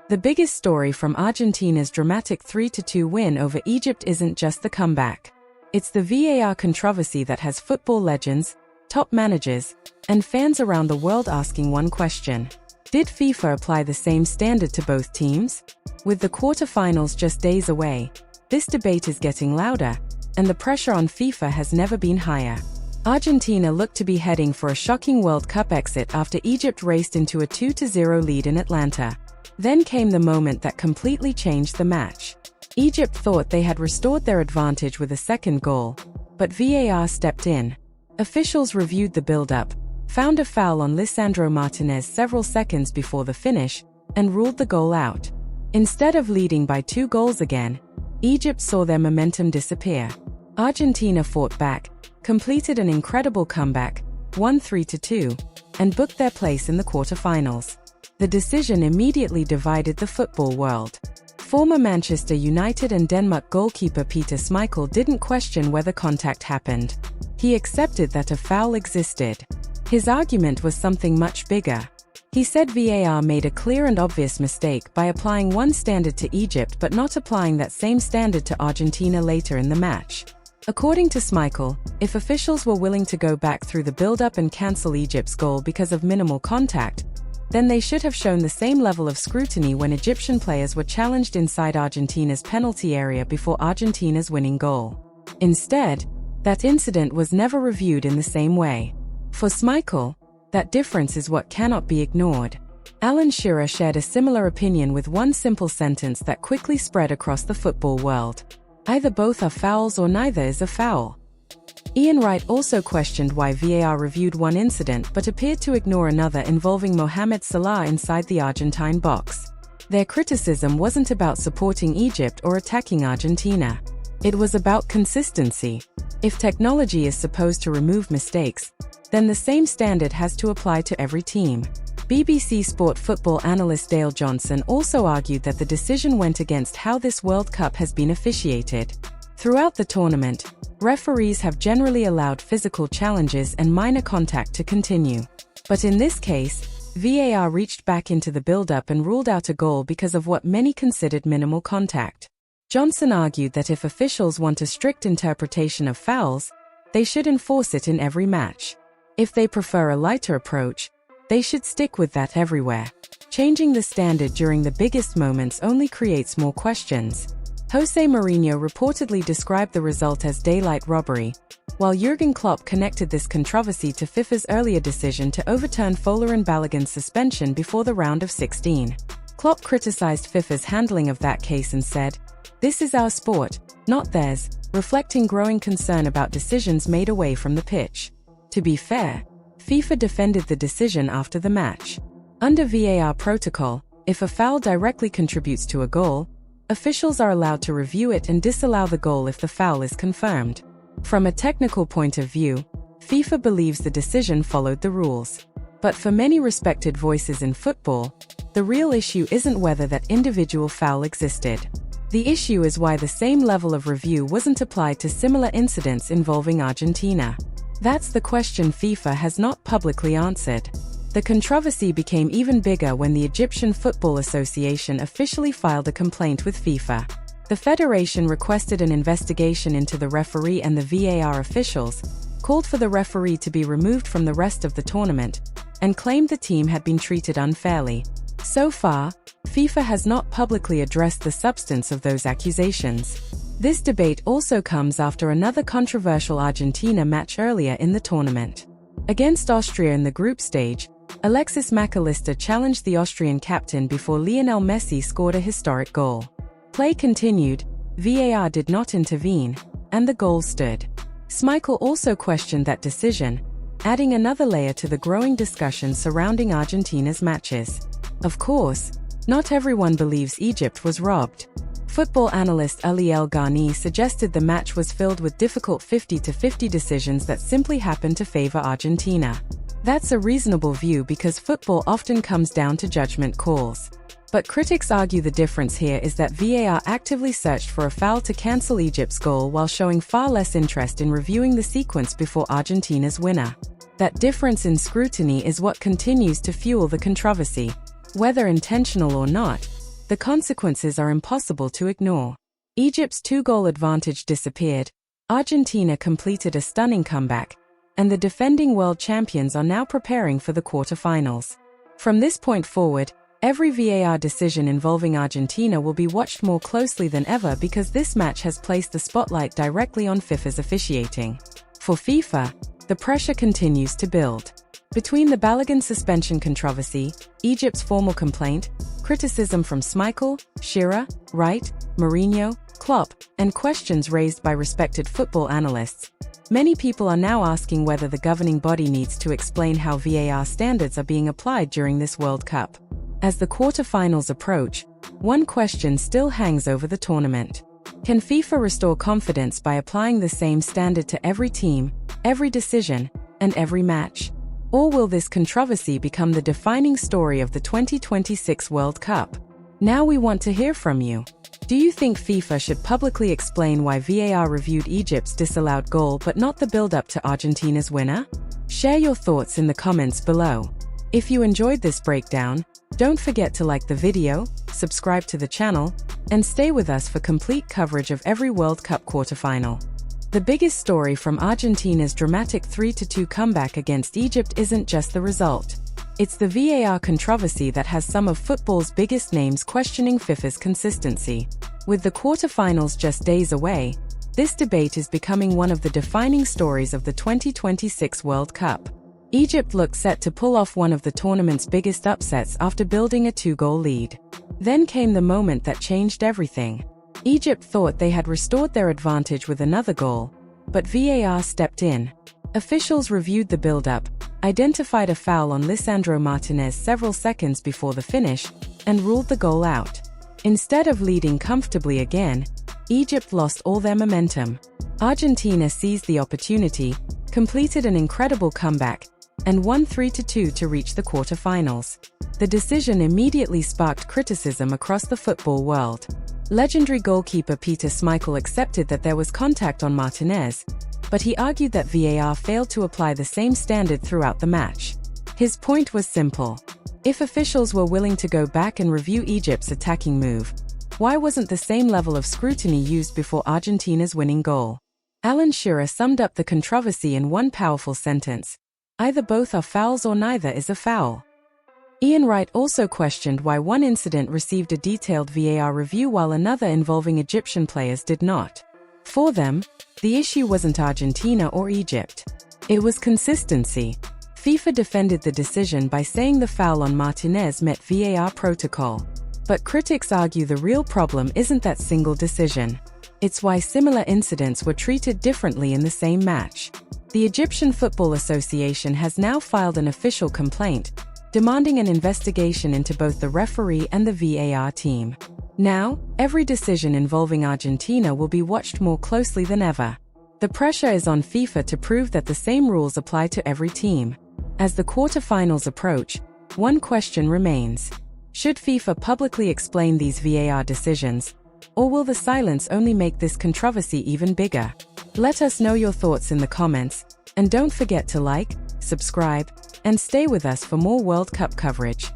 The biggest story from Argentina's dramatic 3-2 win over Egypt isn't just the comeback. It's the VAR controversy that has football legends, top managers, and fans around the world asking one question. Did FIFA apply the same standard to both teams? With the quarterfinals just days away, this debate is getting louder, and the pressure on FIFA has never been higher. Argentina looked to be heading for a shocking World Cup exit after Egypt raced into a 2-0 lead in Atlanta. Then came the moment that completely changed the match. Egypt thought they had restored their advantage with a second goal, but VAR stepped in. Officials reviewed the build-up, found a foul on Lisandro Martinez several seconds before the finish, and ruled the goal out. Instead of leading by 2 goals again, Egypt saw their momentum disappear. Argentina fought back, completed an incredible comeback, won 3-2, and booked their place in the quarterfinals. The decision immediately divided the football world. Former Manchester United and Denmark goalkeeper Peter Schmeichel didn't question whether contact happened. He accepted that a foul existed. His argument was something much bigger. He said VAR made a clear and obvious mistake by applying one standard to Egypt but not applying that same standard to Argentina later in the match. According to Schmeichel, if officials were willing to go back through the build-up and cancel Egypt's goal because of minimal contact, then they should have shown the same level of scrutiny when Egyptian players were challenged inside Argentina's penalty area before Argentina's winning goal. Instead, that incident was never reviewed in the same way. For Schmeichel, that difference is what cannot be ignored. Alan Shearer shared a similar opinion with one simple sentence that quickly spread across the football world. Either both are fouls or neither is a foul. Ian Wright also questioned why VAR reviewed one incident but appeared to ignore another involving Mohamed Salah inside the Argentine box. Their criticism wasn't about supporting Egypt or attacking Argentina. It was about consistency. If technology is supposed to remove mistakes, then the same standard has to apply to every team. BBC Sport football analyst Dale Johnson also argued that the decision went against how this World Cup has been officiated. Throughout the tournament, referees have generally allowed physical challenges and minor contact to continue. But in this case, VAR reached back into the build-up and ruled out a goal because of what many considered minimal contact. Johnson argued that if officials want a strict interpretation of fouls, they should enforce it in every match. If they prefer a lighter approach, they should stick with that everywhere. Changing the standard during the biggest moments only creates more questions. José Mourinho reportedly described the result as daylight robbery, while Jurgen Klopp connected this controversy to FIFA's earlier decision to overturn Folarin Balogun's suspension before the round of 16. Klopp criticized FIFA's handling of that case and said, "This is our sport, not theirs," reflecting growing concern about decisions made away from the pitch. To be fair, FIFA defended the decision after the match. Under VAR protocol, if a foul directly contributes to a goal, officials are allowed to review it and disallow the goal if the foul is confirmed. From a technical point of view, FIFA believes the decision followed the rules. But for many respected voices in football, the real issue isn't whether that individual foul existed. The issue is why the same level of review wasn't applied to similar incidents involving Argentina. That's the question FIFA has not publicly answered. The controversy became even bigger when the Egyptian Football Association officially filed a complaint with FIFA. The federation requested an investigation into the referee and the VAR officials, called for the referee to be removed from the rest of the tournament, and claimed the team had been treated unfairly. So far, FIFA has not publicly addressed the substance of those accusations. This debate also comes after another controversial Argentina match earlier in the tournament. Against Austria in the group stage, Alexis McAllister challenged the Austrian captain before Lionel Messi scored a historic goal. Play continued, VAR did not intervene, and the goal stood. Schmeichel also questioned that decision, adding another layer to the growing discussion surrounding Argentina's matches. Of course, not everyone believes Egypt was robbed. Football analyst Ali El Ghani suggested the match was filled with difficult 50-50 decisions that simply happened to favor Argentina. That's a reasonable view because football often comes down to judgment calls. But critics argue the difference here is that VAR actively searched for a foul to cancel Egypt's goal while showing far less interest in reviewing the sequence before Argentina's winner. That difference in scrutiny is what continues to fuel the controversy. Whether intentional or not, The consequences are impossible to ignore. Egypt's 2-goal advantage disappeared, Argentina completed a stunning comeback, and the defending world champions are now preparing for the quarter-finals. From this point forward, every VAR decision involving Argentina will be watched more closely than ever because this match has placed the spotlight directly on FIFA's officiating. For FIFA, the pressure continues to build. Between the Balogun suspension controversy, Egypt's formal complaint, criticism from Schmeichel, Shearer, Wright, Mourinho, Klopp, and questions raised by respected football analysts, many people are now asking whether the governing body needs to explain how VAR standards are being applied during this World Cup. As the quarter-finals approach, one question still hangs over the tournament. Can FIFA restore confidence by applying the same standard to every team, every decision, and every match? Or will this controversy become the defining story of the 2026 World Cup? Now we want to hear from you. Do you think FIFA should publicly explain why VAR reviewed Egypt's disallowed goal but not the build-up to Argentina's winner? Share your thoughts in the comments below. If you enjoyed this breakdown, don't forget to like the video, subscribe to the channel, and stay with us for complete coverage of every World Cup quarterfinal. The biggest story from Argentina's dramatic 3-2 comeback against Egypt isn't just the result. It's the VAR controversy that has some of football's biggest names questioning FIFA's consistency. With the quarterfinals just days away, this debate is becoming one of the defining stories of the 2026 World Cup. Egypt looked set to pull off one of the tournament's biggest upsets after building a 2-goal lead. Then came the moment that changed everything. Egypt thought they had restored their advantage with another goal, but VAR stepped in. Officials reviewed the build-up, identified a foul on Lisandro Martinez several seconds before the finish, and ruled the goal out. Instead of leading comfortably again, Egypt lost all their momentum. Argentina seized the opportunity, completed an incredible comeback, and won 3-2 to reach the quarter-finals. The decision immediately sparked criticism across the football world. Legendary goalkeeper Peter Schmeichel accepted that there was contact on Martinez, but he argued that VAR failed to apply the same standard throughout the match. His point was simple. If officials were willing to go back and review Egypt's attacking move, why wasn't the same level of scrutiny used before Argentina's winning goal? Alan Shearer summed up the controversy in one powerful sentence: either both are fouls or neither is a foul. Ian Wright also questioned why one incident received a detailed VAR review while another involving Egyptian players did not. For them, the issue wasn't Argentina or Egypt. It was consistency. FIFA defended the decision by saying the foul on Martinez met VAR protocol. But critics argue the real problem isn't that single decision. It's why similar incidents were treated differently in the same match. The Egyptian Football Association has now filed an official complaint, demanding an investigation into both the referee and the VAR team. Now, every decision involving Argentina will be watched more closely than ever. The pressure is on FIFA to prove that the same rules apply to every team. As the quarterfinals approach, one question remains. Should FIFA publicly explain these VAR decisions, or will the silence only make this controversy even bigger? Let us know your thoughts in the comments, and don't forget to like, subscribe, and stay with us for more World Cup coverage.